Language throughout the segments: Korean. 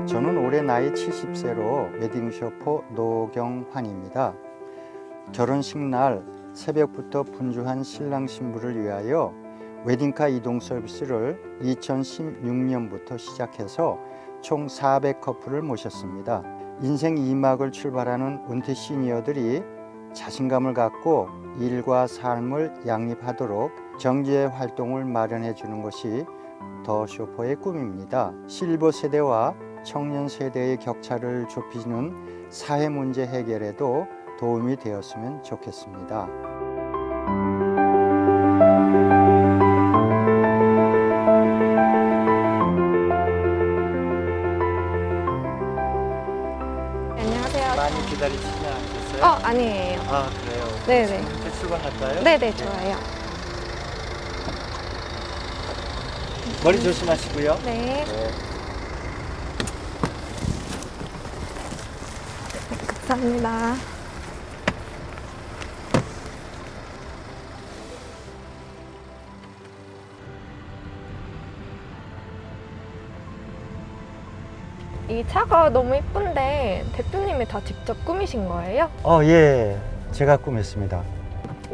저는 올해 나이 70세로 웨딩 쇼퍼 노경환입니다. 결혼식 날 새벽부터 분주한 신랑 신부를 위하여 웨딩카 이동 서비스를 2016년부터 시작해서 총 400커플을 모셨습니다. 인생 2막을 출발하는 은퇴 시니어들이 자신감을 갖고 일과 삶을 양립하도록 경제 활동을 마련해 주는 것이 더 쇼퍼의 꿈입니다. 실버 세대와 청년 세대의 격차를 좁히는 사회 문제 해결에도 도움이 되었으면 좋겠습니다. 안녕하세요. 많이 기다리시지 않으셨어요? 아니에요. 아, 그래요? 네네. 이렇게 출발할까요? 네네, 좋아요. 머리 조심하시고요. 네. 네. 감사합니다. 이 차가 너무 예쁜데 대표님이 다 직접 꾸미신 거예요? 예. 제가 꾸몄습니다.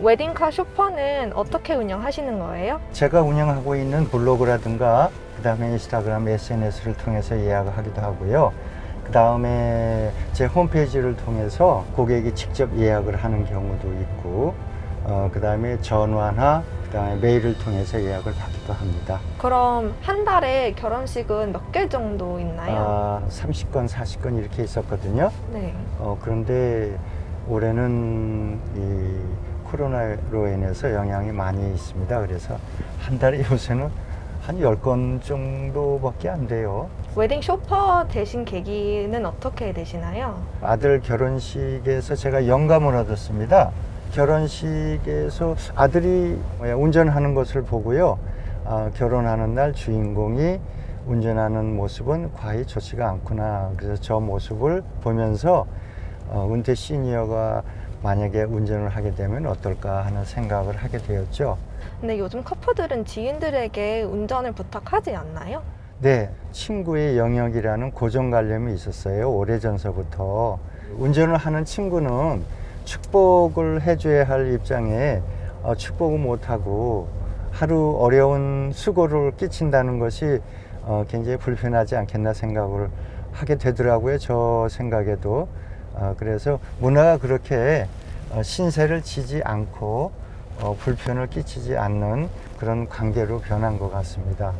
웨딩카 쇼퍼는 어떻게 운영하시는 거예요? 제가 운영하고 있는 블로그라든가 그다음에 인스타그램, SNS를 통해서 예약을 하기도 하고요. 그다음에 제 홈페이지를 통해서 고객이 직접 예약을 하는 경우도 있고 그다음에 전화나 그다음에 메일을 통해서 예약을 받기도 합니다. 그럼 한 달에 결혼식은 몇 개 정도 있나요? 30건, 40건 이렇게 있었거든요. 네. 그런데 올해는 이 코로나로 인해서 영향이 많이 있습니다. 그래서 한 달에 요새는 한 10건 정도밖에 안 돼요. 웨딩 쇼퍼 되신 계기는 어떻게 되시나요? 아들 결혼식에서 제가 영감을 얻었습니다. 결혼식에서 아들이 운전하는 것을 보고요. 결혼하는 날 주인공이 운전하는 모습은 과히 좋지가 않구나. 그래서 저 모습을 보면서 은퇴 시니어가 만약에 운전을 하게 되면 어떨까 하는 생각을 하게 되었죠. 근데 요즘 커플들은 지인들에게 운전을 부탁하지 않나요? 네, 친구의 영역이라는 고정관념이 있었어요. 오래전서부터. 운전을 하는 친구는 축복을 해줘야 할 입장에 축복을 못하고 하루 어려운 수고를 끼친다는 것이 굉장히 불편하지 않겠나 생각을 하게 되더라고요. 저 생각에도. 그래서 문화가 그렇게 신세를 지지 않고 불편을 끼치지 않는 그런 관계로 변한 것 같습니다.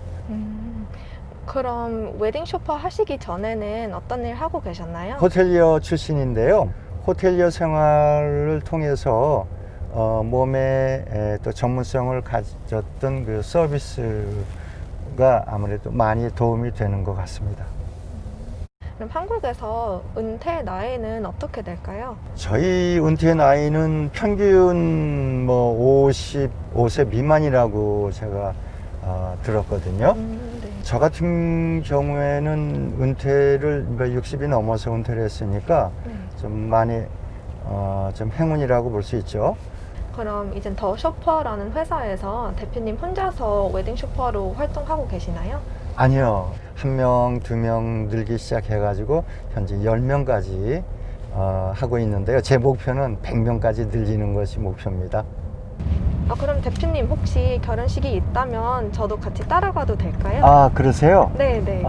그럼 웨딩 쇼퍼 하시기 전에는 어떤 일 하고 계셨나요? 호텔리어 출신인데요. 호텔리어 생활을 통해서 몸에 또 전문성을 가졌던 그 서비스가 아무래도 많이 도움이 되는 것 같습니다. 그럼 한국에서 은퇴 나이는 어떻게 될까요? 저희 은퇴 나이는 평균 55세 미만이라고 제가 들었거든요. 네. 저 같은 경우에는 은퇴를 60이 넘어서 은퇴를 했으니까 네. 좀 많이 좀 행운이라고 볼 수 있죠. 그럼 이젠 더 쇼퍼라는 회사에서 대표님 혼자서 웨딩 쇼퍼로 활동하고 계시나요? 아니요. 1명, 2명 늘기 시작해가지고 현재 10명까지 하고 있는데요. 제 목표는 100명까지 늘리는 것이 목표입니다. 그럼 대표님 혹시 결혼식이 있다면 저도 같이 따라가도 될까요? 그러세요? 네네.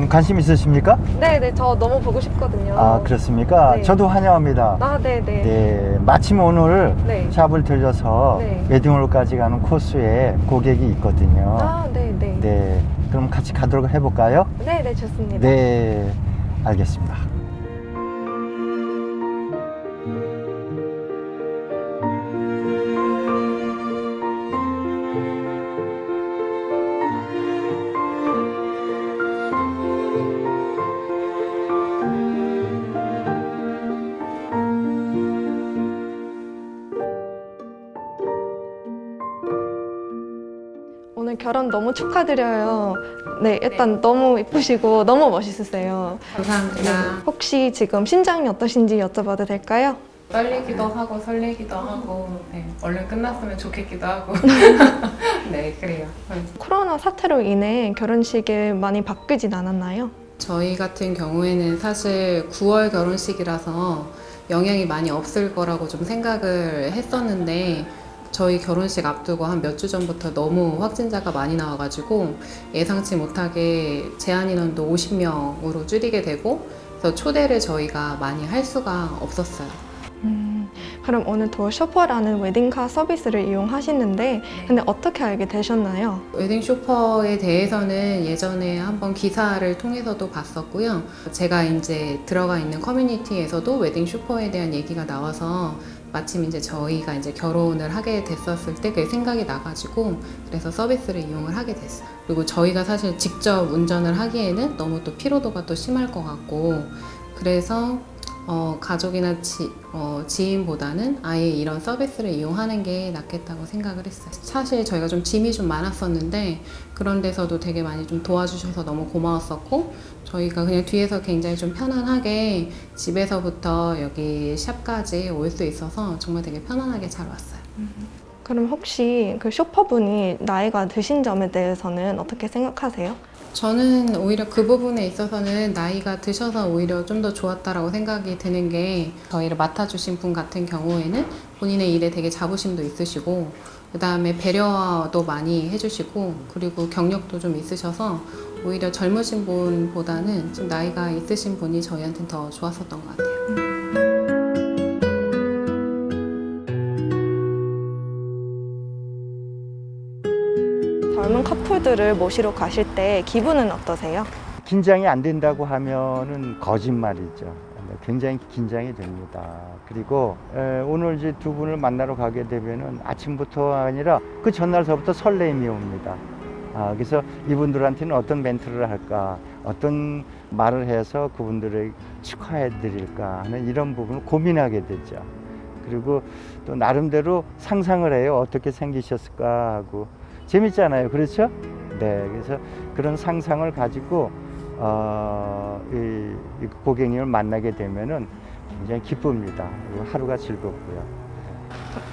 관심 있으십니까? 네네, 저 너무 보고 싶거든요. 그렇습니까? 네. 저도 환영합니다. 네네. 네, 마침 오늘 네. 샵을 들려서 네. 웨딩홀까지 가는 코스에 고객이 있거든요. 네네. 네, 그럼 같이 가도록 해볼까요? 네네, 좋습니다. 네, 알겠습니다. 오늘 결혼 너무 축하드려요. 네, 일단 너무 예쁘시고 너무 멋있으세요. 감사합니다. 혹시 지금 심장이 어떠신지 여쭤봐도 될까요? 떨리기도 하고 설레기도 하고 얼른 끝났으면 좋겠기도 하고 네, 그래요. 코로나 사태로 인해 결혼식이 많이 바뀌진 않았나요? 저희 같은 경우에는 사실 9월 결혼식이라서 영향이 많이 없을 거라고 좀 생각을 했었는데 저희 결혼식 앞두고 한 몇 주 전부터 너무 확진자가 많이 나와가지고 예상치 못하게 제한 인원도 50명으로 줄이게 되고 그래서 초대를 저희가 많이 할 수가 없었어요. 그럼 오늘 도어 쇼퍼라는 웨딩카 서비스를 이용하시는데 근데 어떻게 알게 되셨나요? 웨딩 쇼퍼에 대해서는 예전에 한번 기사를 통해서도 봤었고요. 제가 이제 들어가 있는 커뮤니티에서도 웨딩 쇼퍼에 대한 얘기가 나와서 마침 이제 저희가 이제 결혼을 하게 됐었을 때 그게 생각이 나가지고 그래서 서비스를 이용을 하게 됐어요. 그리고 저희가 사실 직접 운전을 하기에는 너무 또 피로도가 또 심할 것 같고 그래서 가족이나 지인보다는 아예 이런 서비스를 이용하는 게 낫겠다고 생각을 했어요. 사실 저희가 좀 짐이 좀 많았었는데 그런 데서도 되게 많이 좀 도와주셔서 너무 고마웠었고 저희가 그냥 뒤에서 굉장히 좀 편안하게 집에서부터 여기 샵까지 올 수 있어서 정말 되게 편안하게 잘 왔어요. 그럼 혹시 그 쇼퍼분이 나이가 드신 점에 대해서는 어떻게 생각하세요? 저는 오히려 그 부분에 있어서는 나이가 드셔서 오히려 좀 더 좋았다라고 생각이 드는 게 저희를 맡아주신 분 같은 경우에는 본인의 일에 되게 자부심도 있으시고 그 다음에 배려도 많이 해주시고 그리고 경력도 좀 있으셔서 오히려 젊으신 분보다는 좀 나이가 있으신 분이 저희한테는 더 좋았었던 것 같아요. 젊은 커플들을 모시러 가실 때 기분은 어떠세요? 긴장이 안 된다고 하면은 거짓말이죠. 굉장히 긴장이 됩니다. 그리고 오늘 이제 두 분을 만나러 가게 되면은 아침부터 아니라 그 전날서부터 설레임이 옵니다. 그래서 이분들한테는 어떤 멘트를 할까, 어떤 말을 해서 그분들을 축하해 드릴까 하는 이런 부분을 고민하게 되죠. 그리고 또 나름대로 상상을 해요. 어떻게 생기셨을까 하고. 재밌잖아요. 그렇죠? 네. 그래서 그런 상상을 가지고 이 고객님을 만나게 되면은 굉장히 기쁩니다. 그리고 하루가 즐겁고요.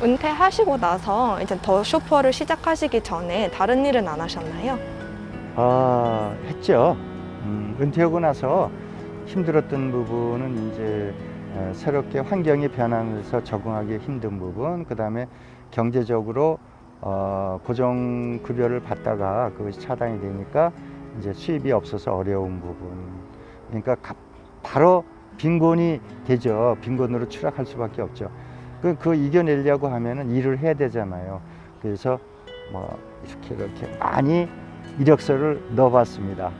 은퇴하시고 나서 이제 더 쇼퍼를 시작하시기 전에 다른 일은 안 하셨나요? 했죠. 은퇴하고 나서 힘들었던 부분은 이제 새롭게 환경이 변하면서 적응하기 힘든 부분, 그 다음에 경제적으로 고정급여를 받다가 그것이 차단이 되니까 이제 수입이 없어서 어려운 부분. 그러니까 바로 빈곤이 되죠. 빈곤으로 추락할 수밖에 없죠. 그 이겨내려고 하면은 일을 해야 되잖아요. 그래서 뭐 이렇게 많이 이력서를 넣어봤습니다.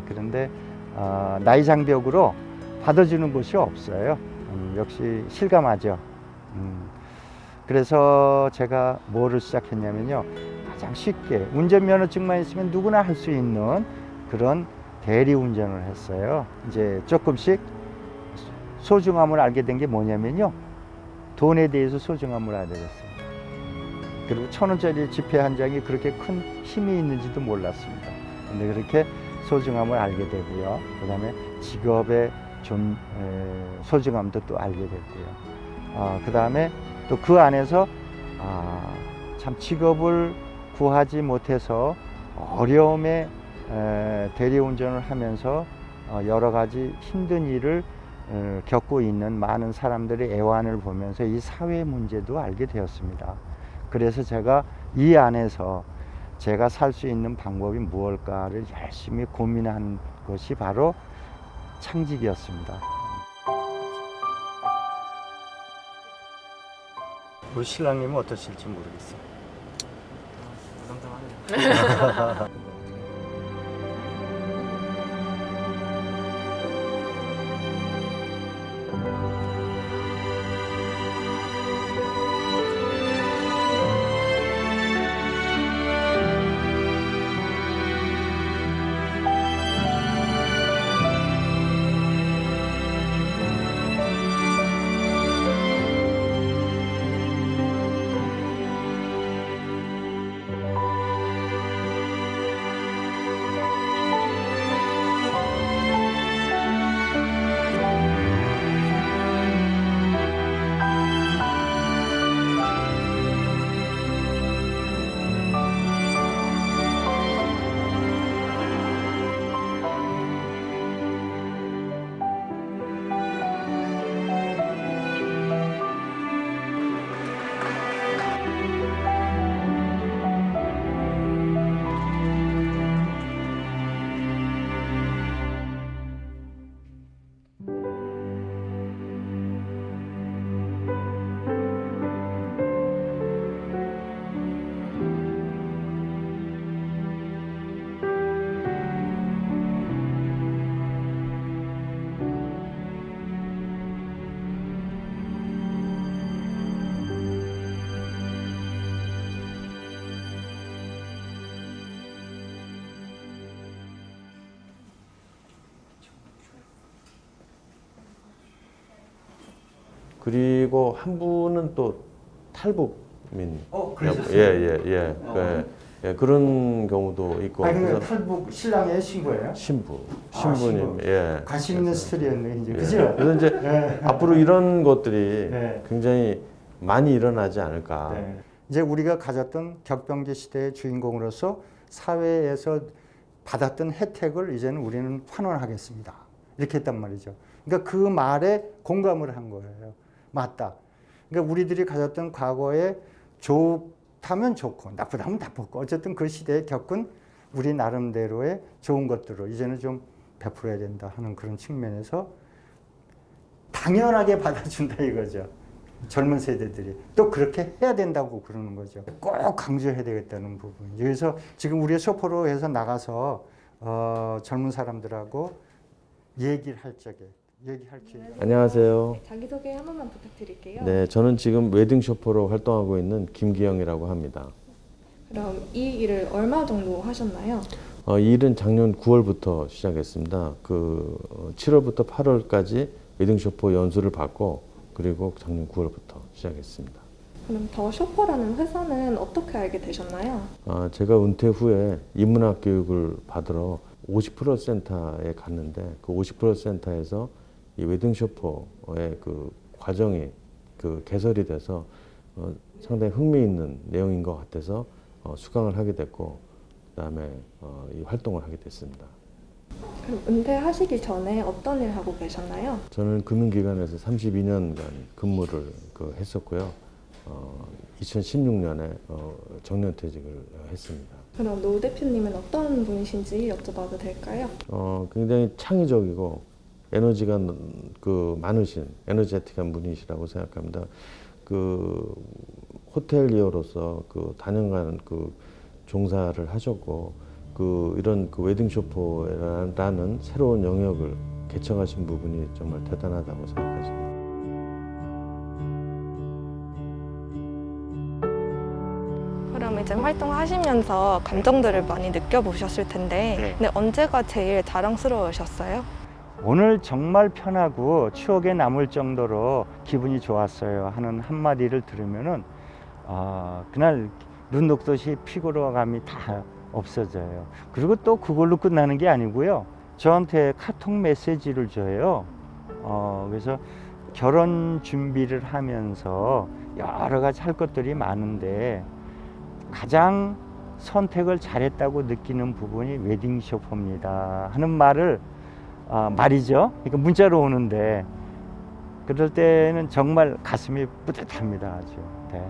그런데 나이 장벽으로 받아주는 곳이 없어요. 역시 실감하죠. 그래서 제가 뭐를 시작했냐면요. 가장 쉽게 운전면허증만 있으면 누구나 할 수 있는 그런 대리운전을 했어요. 이제 조금씩 소중함을 알게 된 게 뭐냐면요. 돈에 대해서 소중함을 알게 됐어요. 그리고 1,000원짜리 지폐 한 장이 그렇게 큰 힘이 있는지도 몰랐습니다. 근데 그렇게 소중함을 알게 되고요. 그 다음에 직업의 소중함도 또 알게 됐고요. 그 다음에 또 그 안에서 참 직업을 구하지 못해서 어려움에 대리운전을 하면서 여러 가지 힘든 일을 겪고 있는 많은 사람들의 애환을 보면서 이 사회 문제도 알게 되었습니다. 그래서 제가 이 안에서 제가 살 수 있는 방법이 무엇일까를 열심히 고민한 것이 바로 창직이었습니다. 우리 신랑님은 어떠실지 모르겠어요. 무덤덤하네요. 그리고 한 분은 또 탈북민. 그러셨어요? 예. 예, 그런 경우도 있고. 아니, 근데 그래서 탈북 신랑의 신부예요? 신부님. 신부. 예. 관심 있는 스토리였네, 이제. 예. 그죠? 그래서 이제 네. 앞으로 이런 것들이 네. 굉장히 많이 일어나지 않을까. 네. 이제 우리가 가졌던 격병기 시대의 주인공으로서 사회에서 받았던 혜택을 이제는 우리는 환원하겠습니다. 이렇게 했단 말이죠. 그러니까 그 말에 공감을 한 거예요. 맞다. 그러니까 우리들이 가졌던 과거에 좋다면 좋고 나쁘다면 나쁘고 어쨌든 그 시대에 겪은 우리 나름대로의 좋은 것들을 이제는 좀 베풀어야 된다 하는 그런 측면에서 당연하게 받아준다 이거죠. 젊은 세대들이 또 그렇게 해야 된다고 그러는 거죠. 꼭 강조해야 되겠다는 부분. 그래서 지금 우리가 쇼퍼로 해서 나가서 젊은 사람들하고 얘기할 기회. 안녕하세요. 자기소개 한 번만 부탁드릴게요. 네, 저는 지금 웨딩 쇼퍼로 활동하고 있는 김기영이라고 합니다. 그럼 이 일을 얼마 정도 하셨나요? 이 일은 작년 9월부터 시작했습니다. 7월부터 8월까지 웨딩 쇼퍼 연수를 받고 그리고 작년 9월부터 시작했습니다. 그럼 더 쇼퍼라는 회사는 어떻게 알게 되셨나요? 제가 은퇴 후에 인문학 교육을 받으러 50% 센터에 갔는데 그 50% 센터에서 이 웨딩 쇼퍼의 그 과정이 개설이 돼서 상당히 흥미있는 내용인 것 같아서 수강을 하게 됐고 그다음에 이 활동을 하게 됐습니다. 그럼 은퇴하시기 전에 어떤 일 하고 계셨나요? 저는 금융기관에서 32년간 근무를 했었고요. 2016년에 정년퇴직을 했습니다. 그럼 노 대표님은 어떤 분이신지 여쭤봐도 될까요? 굉장히 창의적이고 에너지가 많으신 에너제틱한 분이시라고 생각합니다. 호텔리어로서 다년간 종사를 하셨고 이런 웨딩 쇼퍼라는 새로운 영역을 개척하신 부분이 정말 대단하다고 생각하십니다. 그럼 이제 활동하시면서 감정들을 많이 느껴보셨을 텐데 네. 근데 언제가 제일 자랑스러우셨어요? 오늘 정말 편하고 추억에 남을 정도로 기분이 좋았어요 하는 한마디를 들으면은 그날 눈 녹듯이 피곤함이 다 없어져요. 그리고 또 그걸로 끝나는 게 아니고요. 저한테 카톡 메시지를 줘요. 그래서 결혼 준비를 하면서 여러 가지 할 것들이 많은데 가장 선택을 잘했다고 느끼는 부분이 웨딩 쇼퍼입니다 하는 말이죠. 그러니까 문자로 오는데 그럴 때는 정말 가슴이 뿌듯합니다. 아주. 네.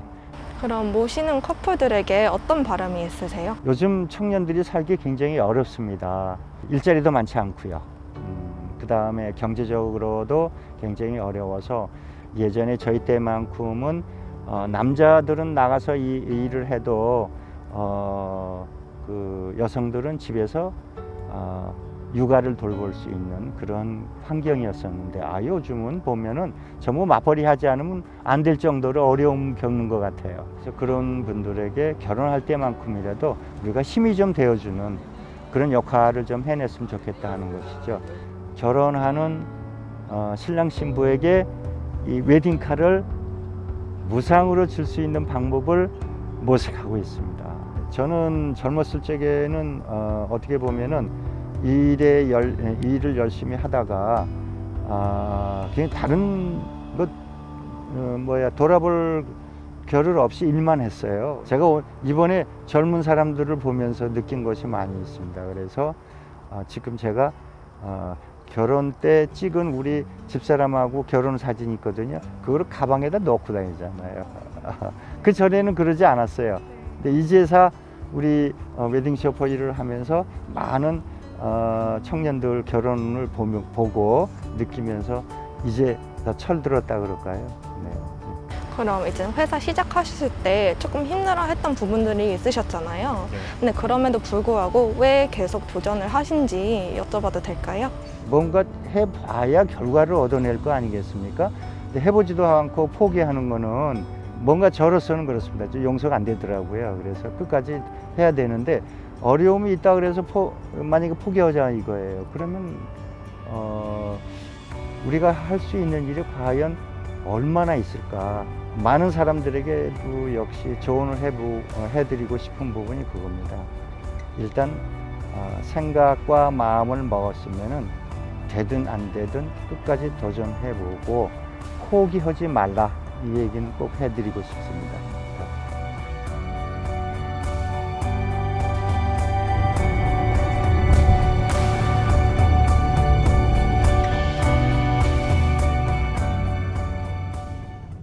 그럼 모시는 커플들에게 어떤 바람이 있으세요? 요즘 청년들이 살기 굉장히 어렵습니다. 일자리도 많지 않고요. 그 다음에 경제적으로도 굉장히 어려워서 예전에 저희 때만큼은 남자들은 나가서 이 일을 해도 여성들은 집에서 육아를 돌볼 수 있는 그런 환경이었었는데 요즘은 보면은 전부 맞벌이 하지 않으면 안 될 정도로 어려움 겪는 것 같아요. 그래서 그런 분들에게 결혼할 때만큼이라도 우리가 힘이 좀 되어주는 그런 역할을 좀 해냈으면 좋겠다 하는 것이죠. 결혼하는 신랑 신부에게 이 웨딩카를 무상으로 줄 수 있는 방법을 모색하고 있습니다. 저는 젊었을 적에는 어떻게 보면은 일을 열심히 하다가 그냥 다른 것 돌아볼 겨를 없이 일만 했어요. 제가 이번에 젊은 사람들을 보면서 느낀 것이 많이 있습니다. 그래서 지금 제가 결혼 때 찍은 우리 집사람하고 결혼 사진이 있거든요. 그거를 가방에다 넣고 다니잖아요. 그 전에는 그러지 않았어요. 근데 이제서 우리 웨딩 쇼퍼 일을 하면서 많은 청년들 결혼을 보고 느끼면서 이제 다 철들었다 그럴까요? 네. 그럼 이제 회사 시작하셨을 때 조금 힘들어했던 부분들이 있으셨잖아요. 네. 근데 그럼에도 불구하고 왜 계속 도전을 하신지 여쭤봐도 될까요? 뭔가 해봐야 결과를 얻어낼 거 아니겠습니까? 근데 해보지도 않고 포기하는 거는 뭔가 저로서는 그렇습니다. 좀 용서가 안 되더라고요. 그래서 끝까지 해야 되는데 어려움이 있다 그래서 만약에 포기하자 이거예요. 그러면 우리가 할 수 있는 일이 과연 얼마나 있을까. 많은 사람들에게도 역시 조언을 해드리고 싶은 부분이 그겁니다. 일단 생각과 마음을 먹었으면은 되든 안 되든 끝까지 도전해보고 포기하지 말라, 이 얘기는 꼭 해드리고 싶습니다.